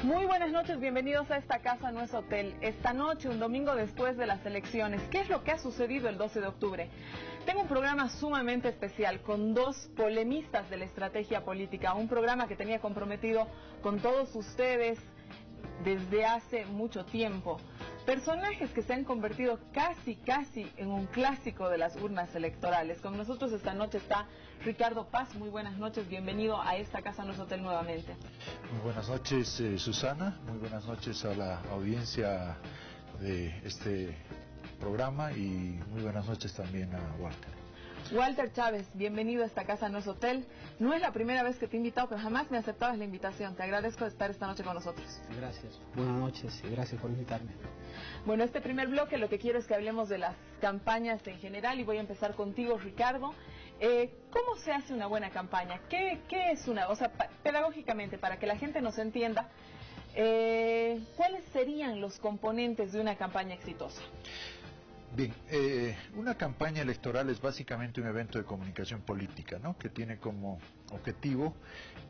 Muy buenas noches, bienvenidos a Esta Casa No Es Hotel. Esta noche, un domingo después de las elecciones, ¿qué es lo que ha sucedido el 12 de octubre? Tengo un programa sumamente especial con dos polemistas de la estrategia política, un programa que tenía comprometido con todos ustedes desde hace mucho tiempo. Personajes que se han convertido casi en un clásico de las urnas electorales. Con nosotros esta noche está Ricardo Paz. Muy buenas noches, bienvenido a Esta Casa No Es Hotel nuevamente. Muy buenas noches, Susana, muy buenas noches a la audiencia de este programa y muy buenas noches también a Walter. Walter Chávez, bienvenido a Esta Casa No Es Hotel. No es la primera vez que te he invitado, pero jamás me aceptabas la invitación. Te agradezco de estar esta noche con nosotros. Gracias. Buenas noches y gracias por invitarme. Bueno, este primer bloque lo que quiero es que hablemos de las campañas en general y voy a empezar contigo, Ricardo. ¿Cómo se hace una buena campaña? ¿Qué es una, pedagógicamente, para que la gente nos entienda, cuáles serían los componentes de una campaña exitosa? Bien, una campaña electoral es básicamente un evento de comunicación política, ¿no? Que tiene como objetivo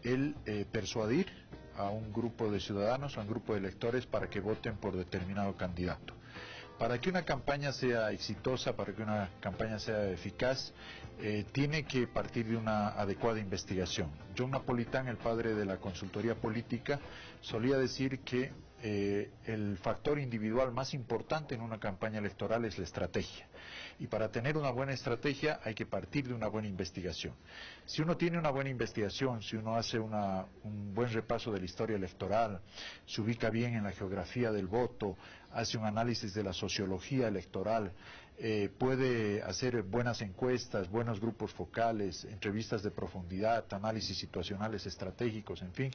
el persuadir a un grupo de ciudadanos, a un grupo de electores para que voten por determinado candidato. Para que una campaña sea exitosa, para que una campaña sea eficaz, tiene que partir de una adecuada investigación. John Napolitán, el padre de la consultoría política, solía decir que el factor individual más importante en una campaña electoral es la estrategia. Y para tener una buena estrategia hay que partir de una buena investigación. Si uno tiene una buena investigación, si uno hace un buen repaso de la historia electoral, se ubica bien en la geografía del voto, hace un análisis de la sociología electoral, puede hacer buenas encuestas, buenos grupos focales, entrevistas de profundidad, análisis situacionales estratégicos, en fin,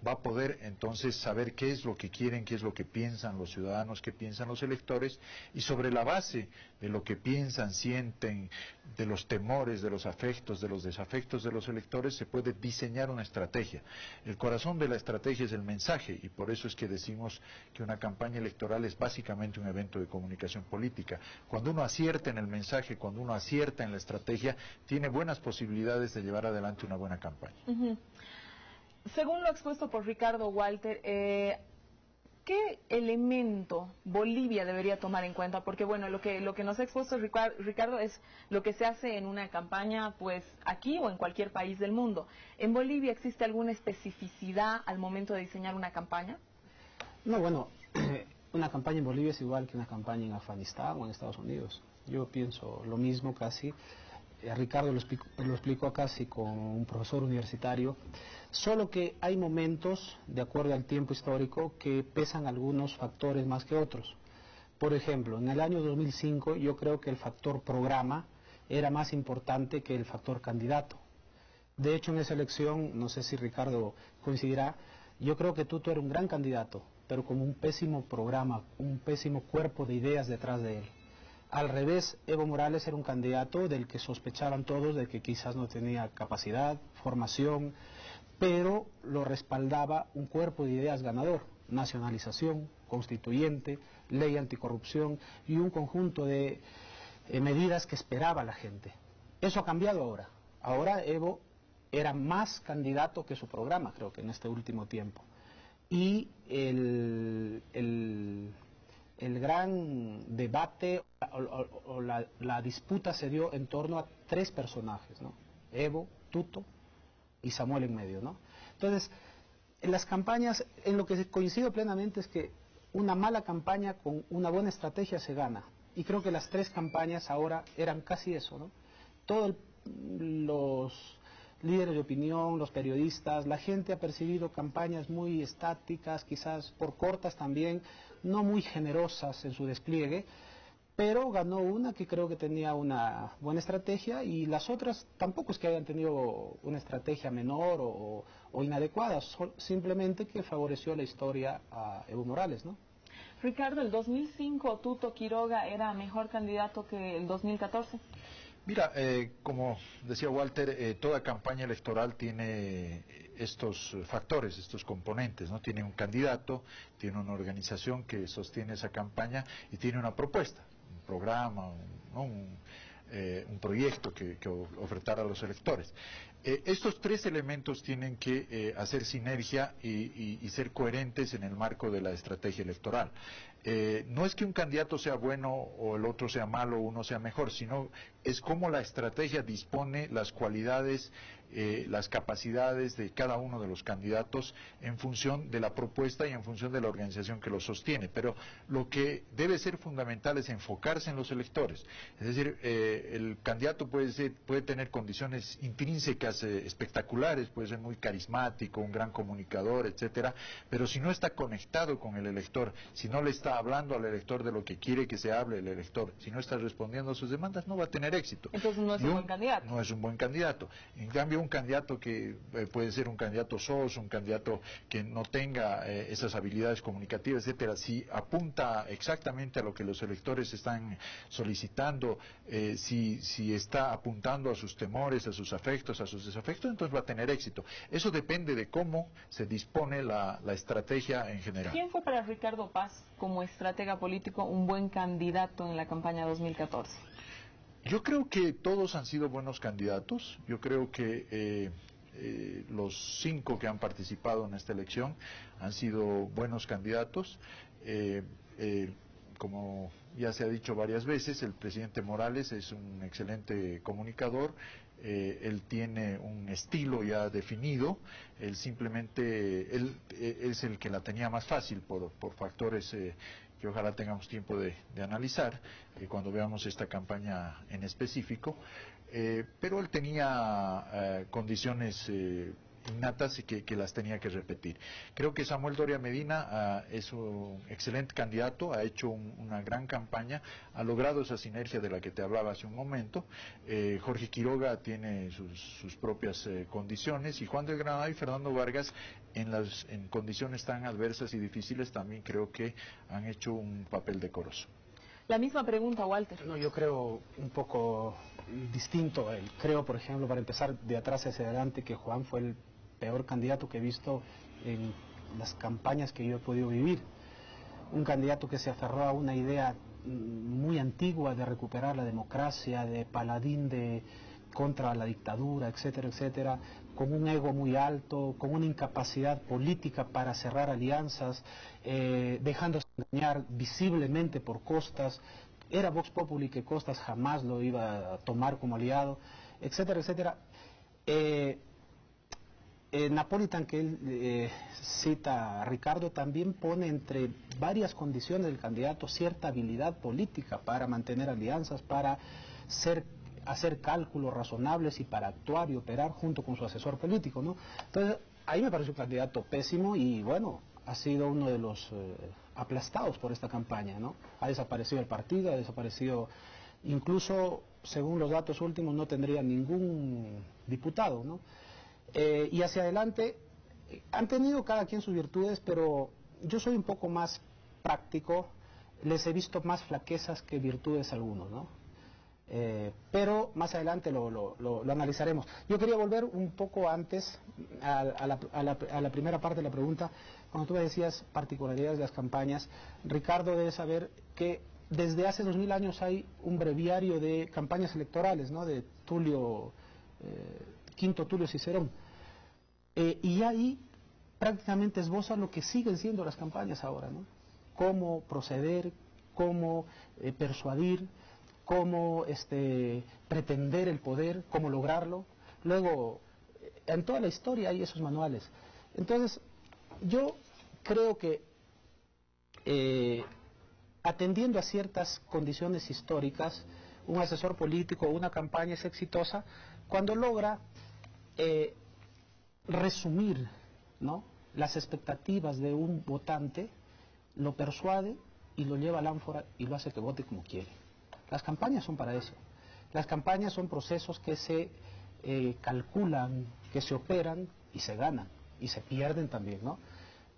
va a poder entonces saber qué es lo que quieren, qué es lo que piensan los ciudadanos, qué piensan los electores, y sobre la base de lo que piensan, sienten, de los temores, de los afectos, de los desafectos de los electores, se puede diseñar una estrategia. El corazón de la estrategia es el mensaje, y por eso es que decimos que una campaña electoral es básicamente un evento de comunicación política. Cuando uno acierta en el mensaje, cuando uno acierta en la estrategia, tiene buenas posibilidades de llevar adelante una buena campaña. Según lo expuesto por Ricardo, Walter, ¿qué elemento Bolivia debería tomar en cuenta? Porque bueno, lo que nos ha expuesto Ricardo es lo que se hace en una campaña, pues aquí o en cualquier país del mundo. ¿En Bolivia existe alguna especificidad al momento de diseñar una campaña? No, bueno, una campaña en Bolivia es igual que una campaña en Afganistán o en Estados Unidos. Yo pienso lo mismo casi. Ricardo lo explicó casi con un profesor universitario, solo que hay momentos, de acuerdo al tiempo histórico, que pesan algunos factores más que otros. Por ejemplo, en el año 2005 yo creo que el factor programa era más importante que el factor candidato. De hecho, en esa elección, no sé si Ricardo coincidirá, yo creo que Tuto era un gran candidato, pero con un pésimo programa, un pésimo cuerpo de ideas detrás de él. Al revés, Evo Morales era un candidato del que sospechaban todos de que quizás no tenía capacidad, formación, pero lo respaldaba un cuerpo de ideas ganador: nacionalización, constituyente, ley anticorrupción y un conjunto de medidas que esperaba la gente. Eso ha cambiado ahora. Ahora Evo era más candidato que su programa, creo que en este último tiempo. Y el gran debate o la disputa se dio en torno a tres personajes, ¿no? Evo, Tuto y Samuel en medio, ¿no? Entonces, en las campañas, en lo que coincido plenamente es que una mala campaña con una buena estrategia se gana. Y creo que las tres campañas ahora eran casi eso, ¿no? Todos los líderes de opinión, los periodistas, la gente ha percibido campañas muy estáticas, quizás por cortas también, no muy generosas en su despliegue, pero ganó una que creo que tenía una buena estrategia y las otras tampoco es que hayan tenido una estrategia menor o inadecuada, simplemente que favoreció la historia a Evo Morales, ¿no? Ricardo, ¿el 2005 Tuto Quiroga era mejor candidato que el 2014? Mira, como decía Walter, toda campaña electoral tiene estos factores, estos componentes, ¿no? Tiene un candidato, tiene una organización que sostiene esa campaña y tiene una propuesta, un programa, ¿no? un proyecto que ofertar a los electores. Estos tres elementos tienen que hacer sinergia y ser coherentes en el marco de la estrategia electoral. No es que un candidato sea bueno o el otro sea malo o uno sea mejor, sino es cómo la estrategia dispone las cualidades, las capacidades de cada uno de los candidatos en función de la propuesta y en función de la organización que los sostiene. Pero lo que debe ser fundamental es enfocarse en los electores. Es decir, el candidato puede tener condiciones intrínsecas espectaculares, puede ser muy carismático, un gran comunicador, etcétera, pero si no está conectado con el elector, si no le está hablando al elector de lo que quiere que se hable el elector, si no está respondiendo a sus demandas, no va a tener éxito. Entonces no es un buen candidato. No es un buen candidato. En cambio, un candidato que puede ser un candidato soso, un candidato que no tenga esas habilidades comunicativas, etcétera, si apunta exactamente a lo que los electores están solicitando, si está apuntando a sus temores, a sus afectos, a sus desafectos, entonces va a tener éxito. Eso depende de cómo se dispone la estrategia en general. ¿Quién fue para Ricardo Paz, como estratega político, un buen candidato en la campaña 2014? Yo creo que todos han sido buenos candidatos. Yo creo que los 5 que han participado en esta elección han sido buenos candidatos. Como ya se ha dicho varias veces, el presidente Morales es un excelente comunicador. Él tiene un estilo ya definido. Él es el que la tenía más fácil por factores que ojalá tengamos tiempo de analizar cuando veamos esta campaña en específico, pero él tenía condiciones innatas y que las tenía que repetir. Creo que Samuel Doria Medina es un excelente candidato, ha hecho una gran campaña, ha logrado esa sinergia de la que te hablaba hace un momento. Jorge Quiroga tiene sus propias condiciones, y Juan del Granado y Fernando Vargas en condiciones tan adversas y difíciles también creo que han hecho un papel decoroso. La misma pregunta, Walter. No, yo creo un poco distinto. Creo, por ejemplo, para empezar de atrás hacia adelante, que Juan fue el peor candidato que he visto en las campañas que yo he podido vivir. Un candidato que se aferró a una idea muy antigua de recuperar la democracia, de paladín contra la dictadura, etcétera, etcétera, con un ego muy alto, con una incapacidad política para cerrar alianzas, dejándose engañar visiblemente por Costas. Era Vox Populi que Costas jamás lo iba a tomar como aliado, etcétera, etcétera. Napolitan, que él cita a Ricardo, también pone entre varias condiciones del candidato cierta habilidad política para mantener alianzas, para hacer cálculos razonables y para actuar y operar junto con su asesor político, ¿no? Entonces, ahí me parece un candidato pésimo y, bueno, ha sido uno de los aplastados por esta campaña, ¿no? Ha desaparecido el partido, ha desaparecido, incluso, según los datos últimos, no tendría ningún diputado, ¿no? Y hacia adelante, han tenido cada quien sus virtudes, pero yo soy un poco más práctico, les he visto más flaquezas que virtudes algunos, ¿no? Pero más adelante lo analizaremos. Yo quería volver un poco antes a la primera parte de la pregunta, cuando tú me decías particularidades de las campañas. Ricardo debe saber que desde hace 2000 años hay un breviario de campañas electorales, ¿no? De Quinto Tulio Cicerón, y ahí prácticamente esboza lo que siguen siendo las campañas ahora, ¿no? Cómo proceder, cómo persuadir, cómo pretender el poder, cómo lograrlo. Luego, en toda la historia hay esos manuales. Entonces, yo creo que atendiendo a ciertas condiciones históricas, un asesor político o una campaña es exitosa cuando logra resumir, ¿no?, las expectativas de un votante, lo persuade y lo lleva al ánfora y lo hace que vote como quiere. Las campañas son para eso. Las campañas son procesos que se calculan, que se operan y se ganan y se pierden también, ¿no?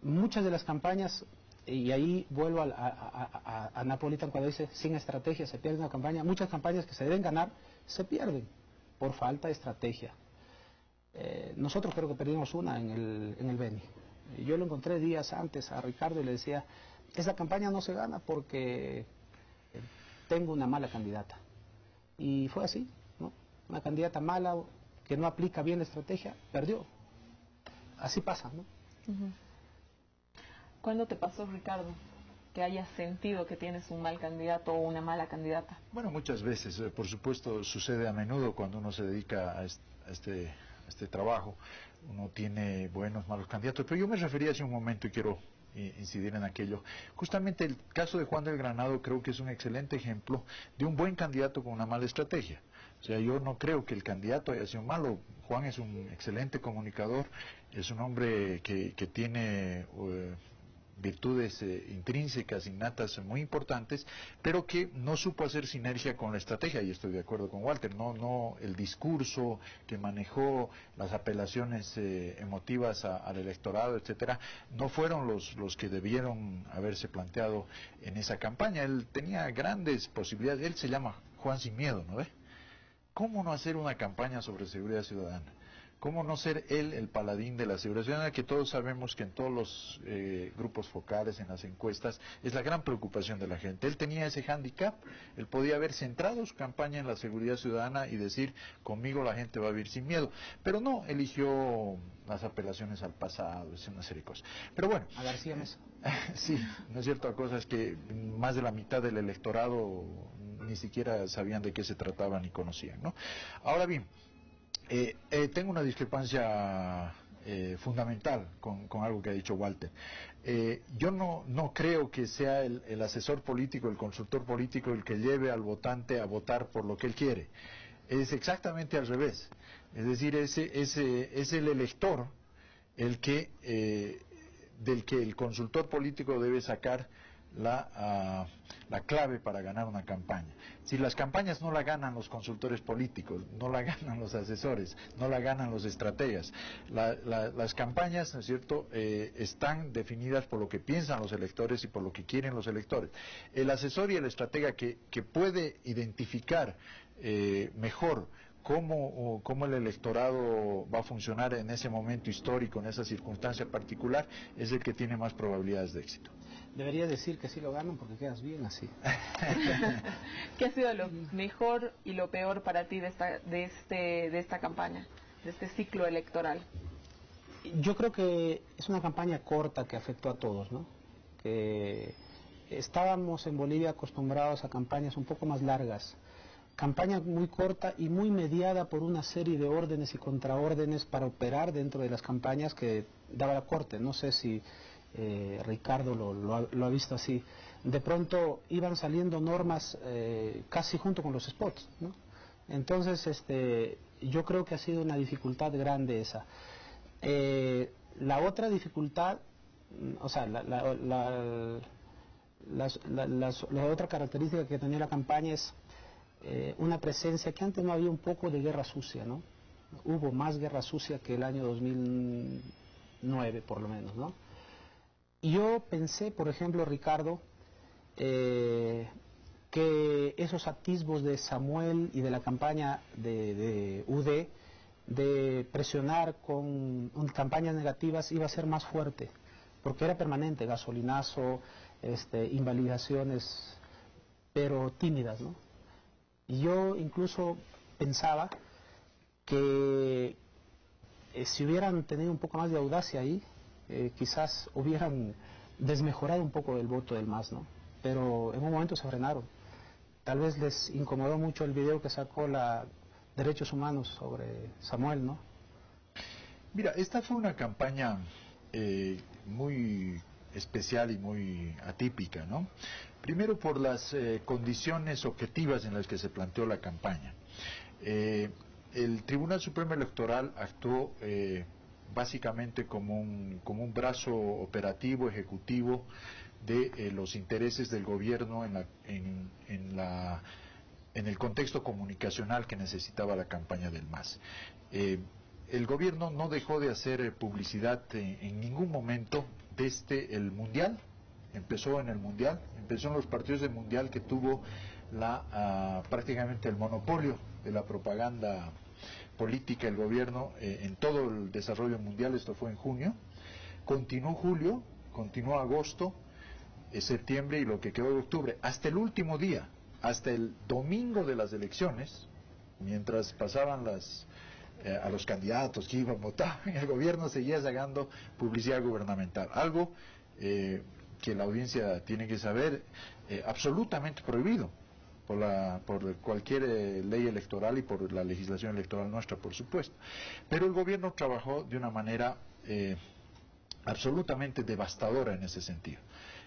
Muchas de las campañas, y ahí vuelvo a Napolitan cuando dice sin estrategia se pierde una campaña, muchas campañas que se deben ganar se pierden por falta de estrategia. Nosotros creo que perdimos una en el Beni. Yo lo encontré días antes a Ricardo y le decía, esa campaña no se gana porque tengo una mala candidata. y fue así, ¿no? Una candidata mala que no aplica bien la estrategia, perdió. Así pasa, ¿no? ¿Cuándo te pasó, Ricardo, que hayas sentido que tienes un mal candidato o una mala candidata? Bueno, muchas veces, por supuesto, sucede a menudo cuando uno se dedica a este trabajo. Uno tiene buenos, malos candidatos, pero yo me refería hace un momento y quiero incidir en aquello. Justamente el caso de Juan del Granado creo que es un excelente ejemplo de un buen candidato con una mala estrategia. O sea, yo no creo que el candidato haya sido malo. Juan es un excelente comunicador, es un hombre que tiene virtudes intrínsecas, innatas, muy importantes, pero que no supo hacer sinergia con la estrategia, y estoy de acuerdo con Walter, no el discurso que manejó, las apelaciones emotivas al electorado, etcétera, no fueron los que debieron haberse planteado en esa campaña. Él tenía grandes posibilidades, él se llama Juan Sin Miedo, ¿no ve? ¿Cómo no hacer una campaña sobre seguridad ciudadana? ¿Cómo no ser él el paladín de la seguridad ciudadana, que todos sabemos que en todos los grupos focales, en las encuestas, es la gran preocupación de la gente? Él tenía ese hándicap, él podía haber centrado su campaña en la seguridad ciudadana y decir, conmigo la gente va a vivir sin miedo, pero no, eligió las apelaciones al pasado, es una serie de cosas. Pero bueno. A García Mesa. Sí, ¿no es cierto? Cosas que más de la mitad del electorado ni siquiera sabían de qué se trataba ni conocían, ¿no? Ahora bien, tengo una discrepancia fundamental con algo que ha dicho Walter. Yo no creo que sea el asesor político, el consultor político el que lleve al votante a votar por lo que él quiere. Es exactamente al revés. Es decir, es el elector el que del que el consultor político debe sacar la clave para ganar una campaña. Si las campañas no la ganan los consultores políticos, no la ganan los asesores, no la ganan los estrategas. Las campañas, ¿no es cierto?, están definidas por lo que piensan los electores y por lo que quieren los electores. El asesor y el estratega que puede identificar mejor cómo el electorado va a funcionar en ese momento histórico, en esa circunstancia particular, es el que tiene más probabilidades de éxito. Deberías decir que sí lo ganan porque quedas bien así. ¿Qué ha sido lo mejor y lo peor para ti de esta campaña, de este ciclo electoral? Yo creo que es una campaña corta que afectó a todos, ¿no? Que estábamos en Bolivia acostumbrados a campañas un poco más largas. Campaña muy corta y muy mediada por una serie de órdenes y contraórdenes para operar dentro de las campañas que daba la Corte. No sé si Ricardo lo ha visto así. De pronto iban saliendo normas casi junto con los spots, ¿no? Entonces, yo creo que ha sido una dificultad grande esa. La otra dificultad, o sea, la otra característica que tenía la campaña es una presencia que antes no había, un poco de guerra sucia, ¿no? Hubo más guerra sucia que el año 2009, por lo menos, ¿no? Y yo pensé, por ejemplo, Ricardo, que esos atisbos de Samuel y de la campaña de UD de presionar con campañas negativas iba a ser más fuerte, porque era permanente, gasolinazo, invalidaciones, pero tímidas, ¿no? Y yo incluso pensaba que si hubieran tenido un poco más de audacia ahí, quizás hubieran desmejorado un poco el voto del MAS, ¿no? Pero en un momento se frenaron. Tal vez les incomodó mucho el video que sacó la Derechos Humanos sobre Samuel, ¿no? Mira, esta fue una campaña muy especial y muy atípica, ¿no? Primero por las condiciones objetivas en las que se planteó la campaña. El Tribunal Supremo Electoral actuó básicamente como un brazo operativo, ejecutivo de los intereses del gobierno en el contexto comunicacional que necesitaba la campaña del MAS. El gobierno no dejó de hacer publicidad en ningún momento desde el Mundial. Empezó en el Mundial, empezó en los partidos del Mundial, que tuvo prácticamente el monopolio de la propaganda política del gobierno en todo el desarrollo mundial. Esto fue en junio, continuó julio, continuó agosto, septiembre y lo que quedó de octubre, hasta el último día hasta el domingo de las elecciones, mientras pasaban a los candidatos que iban a votar, el gobierno seguía sacando publicidad gubernamental, algo que la audiencia tiene que saber, absolutamente prohibido por cualquier ley electoral y por la legislación electoral nuestra, por supuesto. Pero el gobierno trabajó de una manera absolutamente devastadora en ese sentido.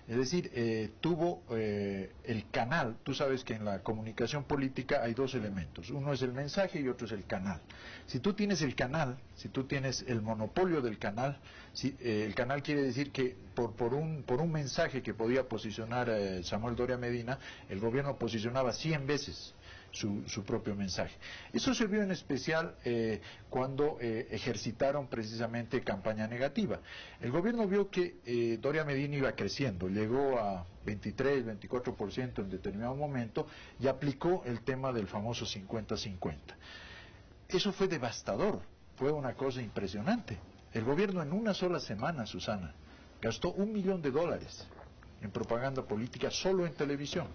Es decir, tuvo el canal. Tú sabes que en la comunicación política hay dos elementos, uno es el mensaje y otro es el canal. Si tú tienes el canal, si tú tienes el monopolio del canal, el canal quiere decir que por un mensaje que podía posicionar Samuel Doria Medina, el gobierno posicionaba 100 veces su propio mensaje. Eso se vio en especial cuando ejercitaron precisamente campaña negativa. El gobierno vio que Doria Medina iba creciendo, llegó a 23, 24% en determinado momento y aplicó el tema del famoso 50-50. Eso fue devastador, fue una cosa impresionante. El gobierno en una sola semana, Susana, gastó $1 millón en propaganda política solo en televisión,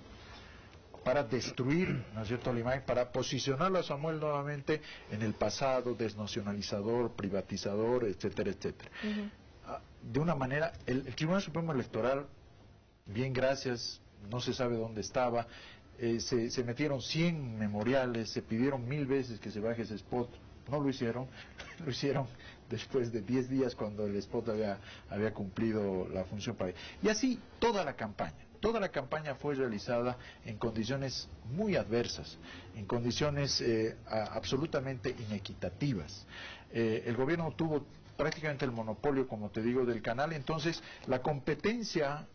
para destruir, ¿no es cierto?, la imagen, para posicionarlo a Samuel nuevamente en el pasado desnacionalizador, privatizador, etcétera, etcétera. De una manera, el Tribunal Supremo Electoral, bien gracias, no se sabe dónde estaba, se metieron 100 memoriales, se pidieron 1000 veces que se baje ese spot, no lo hicieron, lo hicieron después de 10 días cuando el spot había cumplido la función para... Y así toda la campaña. Toda la campaña fue realizada en condiciones muy adversas, en condiciones absolutamente inequitativas. El gobierno tuvo prácticamente el monopolio, como te digo, del canal, entonces la competencia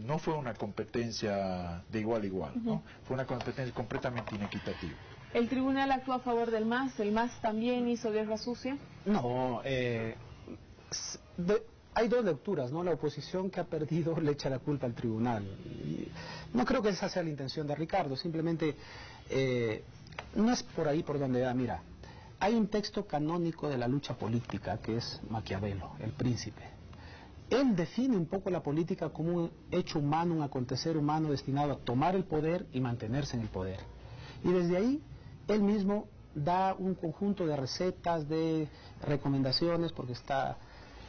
no fue una competencia de igual a igual, ¿no? Fue una competencia completamente inequitativa. ¿El tribunal actuó a favor del MAS? ¿El MAS también hizo guerra sucia? No, hay dos lecturas, ¿no? La oposición que ha perdido le echa la culpa al tribunal. Y no creo que esa sea la intención de Ricardo, simplemente no es por ahí por donde va. Mira, hay un texto canónico de la lucha política que es Maquiavelo, El Príncipe. Él define un poco la política como un hecho humano, un acontecer humano destinado a tomar el poder y mantenerse en el poder. Y desde ahí, él mismo da un conjunto de recetas, de recomendaciones, porque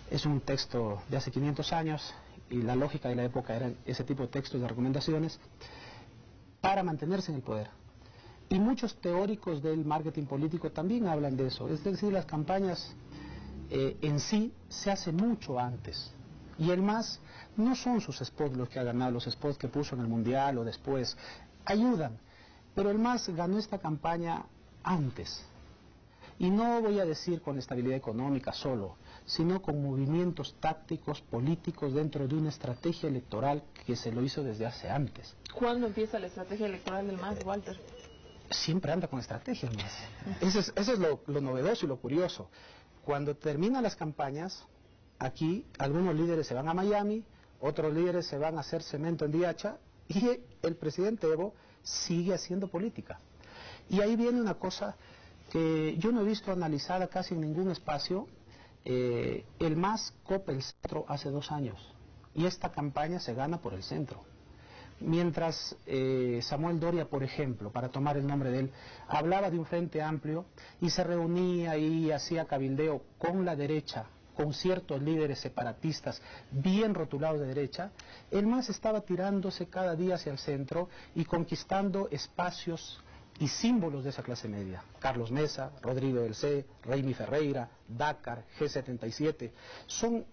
es un texto de hace 500 años y la lógica de la época era ese tipo de textos de recomendaciones para mantenerse en el poder. Y muchos teóricos del marketing político también hablan de eso. Es decir, las campañas en sí se hace mucho antes. Y el MAS no son sus spots los que ha ganado, los spots que puso en el Mundial o después. Ayudan. Pero el MAS ganó esta campaña antes. Y no voy a decir con estabilidad económica solo, sino con movimientos tácticos, políticos dentro de una estrategia electoral que se lo hizo desde hace antes. ¿Cuándo empieza la estrategia electoral del MAS, Walter? Siempre anda con estrategias más. Eso es lo novedoso y lo curioso. Cuando terminan las campañas, aquí algunos líderes se van a Miami, otros líderes se van a hacer cemento en Diacha, y el presidente Evo sigue haciendo política. Y ahí viene una cosa que yo no he visto analizada casi en ningún espacio. El MAS copa el centro hace 2 años, y esta campaña se gana por el centro. Mientras Samuel Doria, por ejemplo, para tomar el nombre de él, hablaba de un frente amplio y se reunía y hacía cabildeo con la derecha, con ciertos líderes separatistas bien rotulados de derecha, el MAS estaba tirándose cada día hacia el centro y conquistando espacios y símbolos de esa clase media. Carlos Mesa, Rodrigo del C, Raimi Ferreira, Dakar, G77, son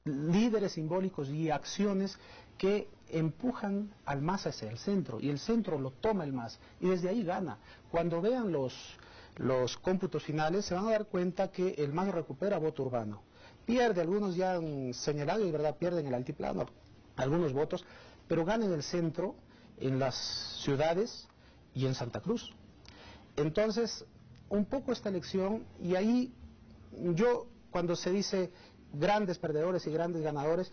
líderes simbólicos y acciones que empujan al MAS hacia el centro, y el centro lo toma el MAS, y desde ahí gana. Cuando vean los cómputos finales, se van a dar cuenta que el MAS recupera voto urbano. Pierde, algunos ya han señalado, y de verdad pierden el altiplano, algunos votos, pero gana en el centro, en las ciudades y en Santa Cruz. Entonces, un poco esta elección, y ahí yo, cuando se dice grandes perdedores y grandes ganadores,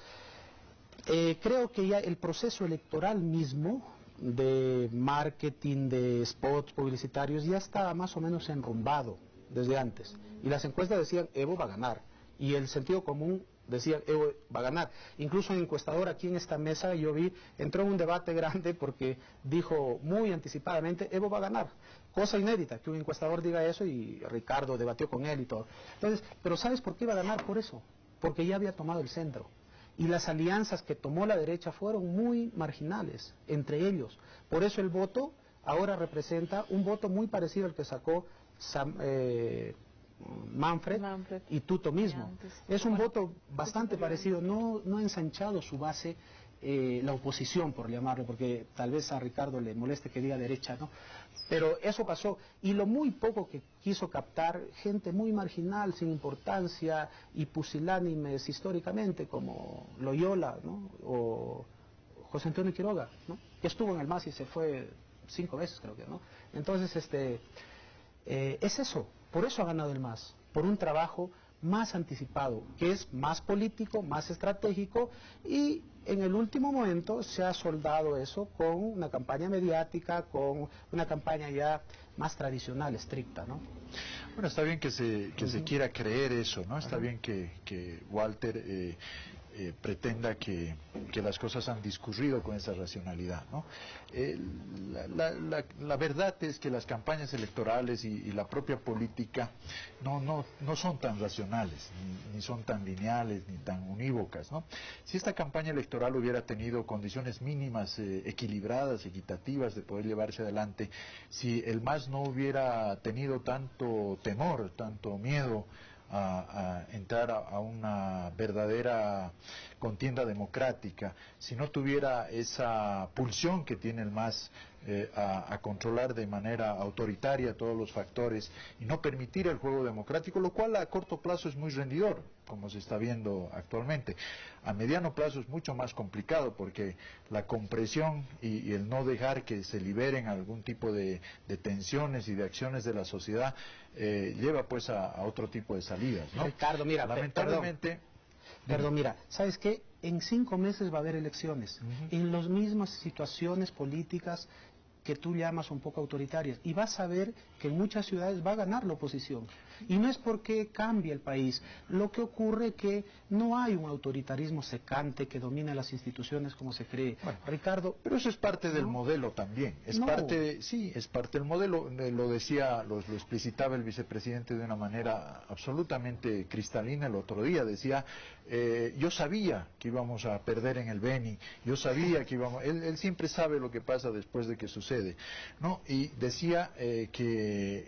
creo que ya el proceso electoral mismo de marketing, de spots publicitarios, ya estaba más o menos enrumbado desde antes. Y las encuestas decían, Evo va a ganar. Y el sentido común decía Evo va a ganar. Incluso un encuestador aquí en esta mesa yo vi, entró en un debate grande porque dijo muy anticipadamente Evo va a ganar. Cosa inédita, que un encuestador diga eso, y Ricardo debatió con él y todo. Entonces, pero ¿sabes por qué iba a ganar? Por eso, porque ya había tomado el centro. Y las alianzas que tomó la derecha fueron muy marginales entre ellos. Por eso el voto ahora representa un voto muy parecido al que sacó Manfred y Tuto mismo. Es un voto bastante parecido, no ha ensanchado su base la oposición, por llamarlo, porque tal vez a Ricardo le moleste que diga derecha, ¿no? Pero eso pasó, y lo muy poco que quiso captar, gente muy marginal, sin importancia, y pusilánimes históricamente, como Loyola, ¿no? O José Antonio Quiroga, ¿no? Que estuvo en el MAS y se fue 5 veces, creo que, ¿no? Entonces, es eso, por eso ha ganado el MAS, por un trabajo más anticipado, que es más político, más estratégico, y en el último momento se ha soldado eso con una campaña mediática, con una campaña ya más tradicional, estricta, ¿no? Bueno, está bien que se quiera creer eso, ¿no? Está bien que Walter pretenda que las cosas han discurrido con esa racionalidad, ¿no? La verdad es que las campañas electorales y la propia política no son tan racionales, ni son tan lineales, ni tan unívocas, ¿no? Si esta campaña electoral hubiera tenido condiciones mínimas, equilibradas, equitativas de poder llevarse adelante, si el MAS no hubiera tenido tanto temor, tanto miedo a entrar a una verdadera contienda democrática, si no tuviera esa pulsión que tiene el MAS a controlar de manera autoritaria todos los factores y no permitir el juego democrático, lo cual a corto plazo es muy rendidor, como se está viendo actualmente. A mediano plazo es mucho más complicado porque la compresión y el no dejar que se liberen algún tipo de tensiones y de acciones de la sociedad lleva pues a otro tipo de salidas, ¿no? Ricardo, mira, lamentablemente... Perdón, mira, ¿sabes qué? En 5 meses va a haber elecciones, en las mismas situaciones políticas que tú llamas un poco autoritarias, y vas a ver que en muchas ciudades va a ganar la oposición, y no es porque cambie el país, lo que ocurre es que no hay un autoritarismo secante que domine las instituciones como se cree. Bueno, Ricardo, pero eso es parte del modelo también, es parte del modelo, lo decía, lo explicitaba el vicepresidente de una manera absolutamente cristalina el otro día, decía, yo sabía que íbamos a perder en el Beni, yo sabía que íbamos, él siempre sabe lo que pasa después de que sucede, ¿no? Y decía que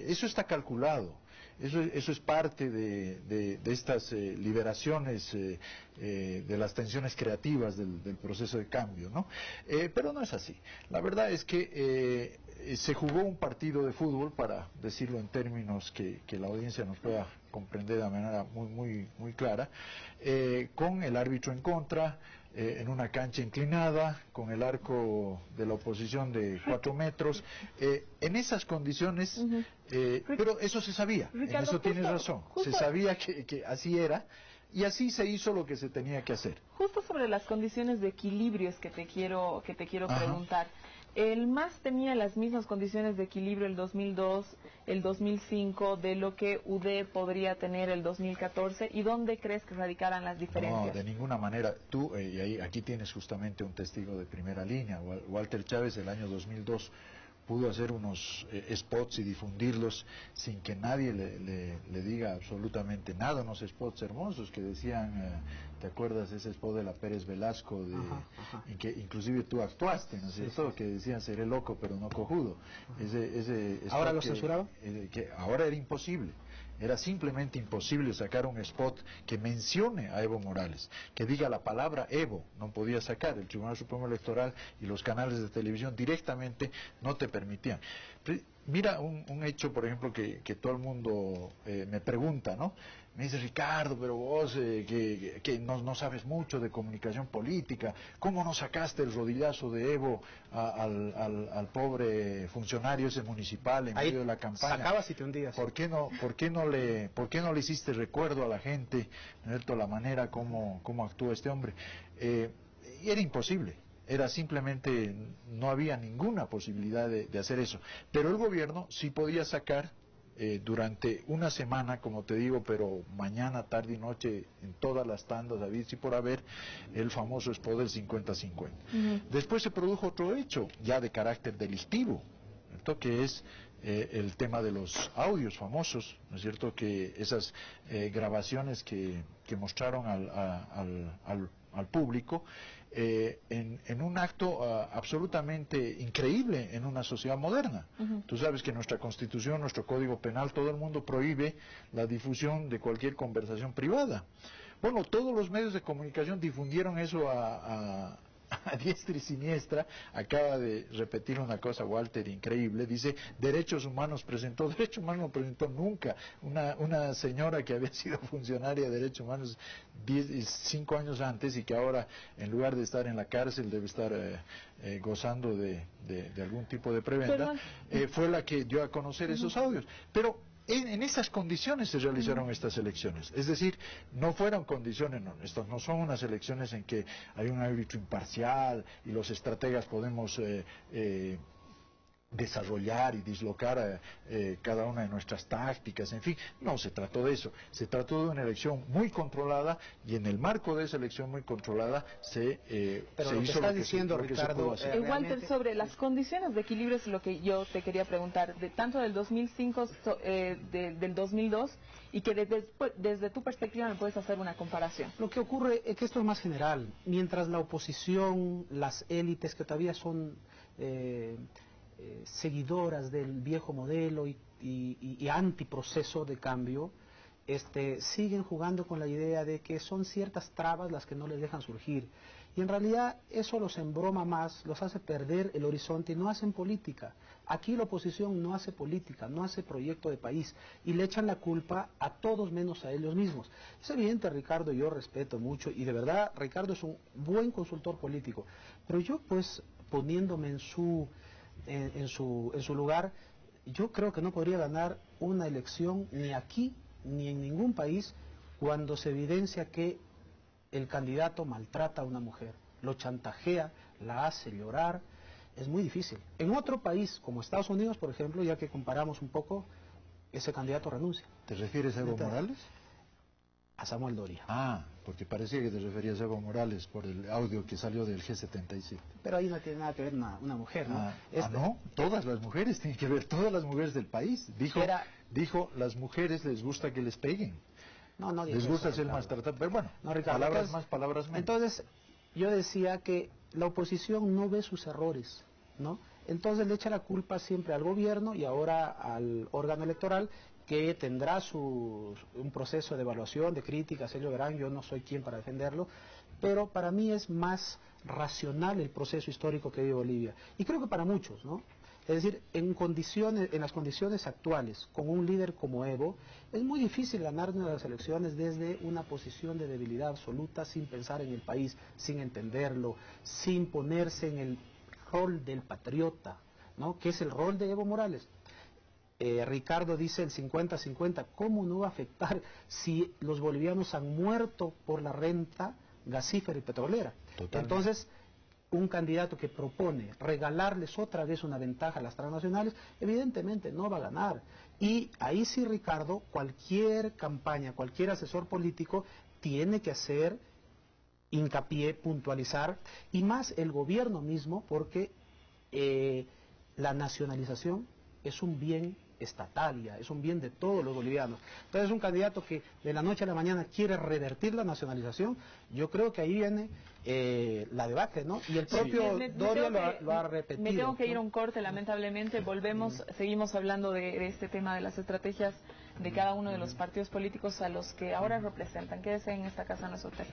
eso está calculado. Eso es parte de estas liberaciones de las tensiones creativas del proceso de cambio, ¿no? Pero no es así. La verdad es que se jugó un partido de fútbol, para decirlo en términos que la audiencia nos pueda comprender de manera muy clara, con el árbitro en contra, en una cancha inclinada, con el arco de la oposición de 4 metros, en esas condiciones, pero eso se sabía, Ricardo, en eso tienes razón, se sabía que así era, y así se hizo lo que se tenía que hacer. Justo sobre las condiciones de equilibrio es que te quiero preguntar. El MAS tenía las mismas condiciones de equilibrio el 2002, el 2005, de lo que UD podría tener el 2014, ¿y dónde crees que radicaran las diferencias? No, de ninguna manera. Tú, aquí tienes justamente un testigo de primera línea. Walter Chávez, el año 2002, pudo hacer unos spots y difundirlos sin que nadie le diga absolutamente nada, unos spots hermosos que decían, ¿te acuerdas ese spot de la Pérez Velasco, en que inclusive tú actuaste, ¿no es cierto? Que decían, seré loco pero no cojudo. Ese ¿ahora lo censuraron? Que ahora era imposible. Era simplemente imposible sacar un spot que mencione a Evo Morales, que diga la palabra Evo, no podía sacar. El Tribunal Supremo Electoral y los canales de televisión directamente no te permitían. Mira un hecho, por ejemplo, que todo el mundo me pregunta, ¿no? Me dice, Ricardo, pero vos que no sabes mucho de comunicación política, ¿cómo no sacaste el rodillazo de Evo al pobre funcionario ese municipal en medio de la campaña? Sacabas y te hundías. ¿Por qué no le hiciste recuerdo a la gente, ¿no? La manera como actúa este hombre? Y era imposible. Era simplemente, no había ninguna posibilidad de hacer eso. Pero el gobierno sí podía sacar durante una semana, como te digo, pero mañana, tarde y noche, en todas las tandas, David, y por haber, el famoso spot del 50-50. Después se produjo otro hecho, ya de carácter delictivo, ¿cierto? Que es el tema de los audios famosos, ¿no es cierto? Que esas grabaciones que mostraron al público, en un acto absolutamente increíble en una sociedad moderna. Tú sabes que nuestra Constitución, nuestro Código Penal, todo el mundo prohíbe la difusión de cualquier conversación privada. Bueno, todos los medios de comunicación difundieron eso a diestra y siniestra. Acaba de repetir una cosa Walter increíble, dice derechos humanos presentó no presentó nunca. Una señora que había sido funcionaria de derechos humanos 5 años antes y que ahora en lugar de estar en la cárcel debe estar gozando de algún tipo de prebenda, fue la que dio a conocer esos audios. Pero en esas condiciones se realizaron estas elecciones, es decir, no fueron condiciones, estas no son unas elecciones en que hay un árbitro imparcial y los estrategas podemos desarrollar y dislocar cada una de nuestras tácticas, en fin, no se trató de eso, se trató de una elección muy controlada y en el marco de esa elección muy controlada se hizo lo que diciendo, Ricardo, Walter, sobre las condiciones de equilibrio es lo que yo te quería preguntar, tanto del 2005, del 2002, y que desde tu perspectiva me puedes hacer una comparación. Lo que ocurre es que esto es más general, mientras la oposición, las élites que todavía son seguidoras del viejo modelo y antiproceso de cambio, siguen jugando con la idea de que son ciertas trabas las que no les dejan surgir. Y en realidad eso los embroma más, los hace perder el horizonte y no hacen política. Aquí la oposición no hace política, no hace proyecto de país y le echan la culpa a todos menos a ellos mismos. Es evidente, Ricardo, yo respeto mucho y de verdad Ricardo es un buen consultor político, pero yo pues poniéndome en su lugar, yo creo que no podría ganar una elección ni aquí ni en ningún país cuando se evidencia que el candidato maltrata a una mujer, lo chantajea, la hace llorar. Es muy difícil. En otro país, como Estados Unidos, por ejemplo, ya que comparamos un poco, ese candidato renuncia. ¿Te refieres a Evo Morales? A Samuel Doria. Ah, porque parecía que te referías a Evo Morales por el audio que salió del G77. Pero ahí no tiene nada que ver una mujer, ¿no? No, todas las mujeres tienen que ver, todas las mujeres del país. Dijo, las mujeres les gusta que les peguen. No les gusta ser maltratadas, pero bueno, no, Ricardo, palabras más, palabras menos. Entonces, yo decía que la oposición no ve sus errores, ¿no? Entonces le echa la culpa siempre al gobierno y ahora al órgano electoral, que tendrá un proceso de evaluación, de críticas, ellos verán, yo no soy quien para defenderlo, pero para mí es más racional el proceso histórico que vive Bolivia, y creo que para muchos, ¿no? Es decir, en las condiciones actuales, con un líder como Evo, es muy difícil ganar las elecciones desde una posición de debilidad absoluta, sin pensar en el país, sin entenderlo, sin ponerse en el rol del patriota, ¿no? Que es el rol de Evo Morales. Ricardo dice el 50-50, ¿cómo no va a afectar si los bolivianos han muerto por la renta gasífera y petrolera? Totalmente. Entonces, un candidato que propone regalarles otra vez una ventaja a las transnacionales, evidentemente no va a ganar. Y ahí sí, Ricardo, cualquier campaña, cualquier asesor político tiene que hacer hincapié, puntualizar, y más el gobierno mismo, porque la nacionalización es un bien estatal, ya, es un bien de todos los bolivianos. Entonces un candidato que de la noche a la mañana quiere revertir la nacionalización, yo creo que ahí viene la debacle, ¿no? Y el propio Doria lo ha repetido. Me tengo que ir a un corte, lamentablemente, volvemos, seguimos hablando de este tema de las estrategias de cada uno de los partidos políticos a los que ahora representan. Quédese en esta casa, no es hotel.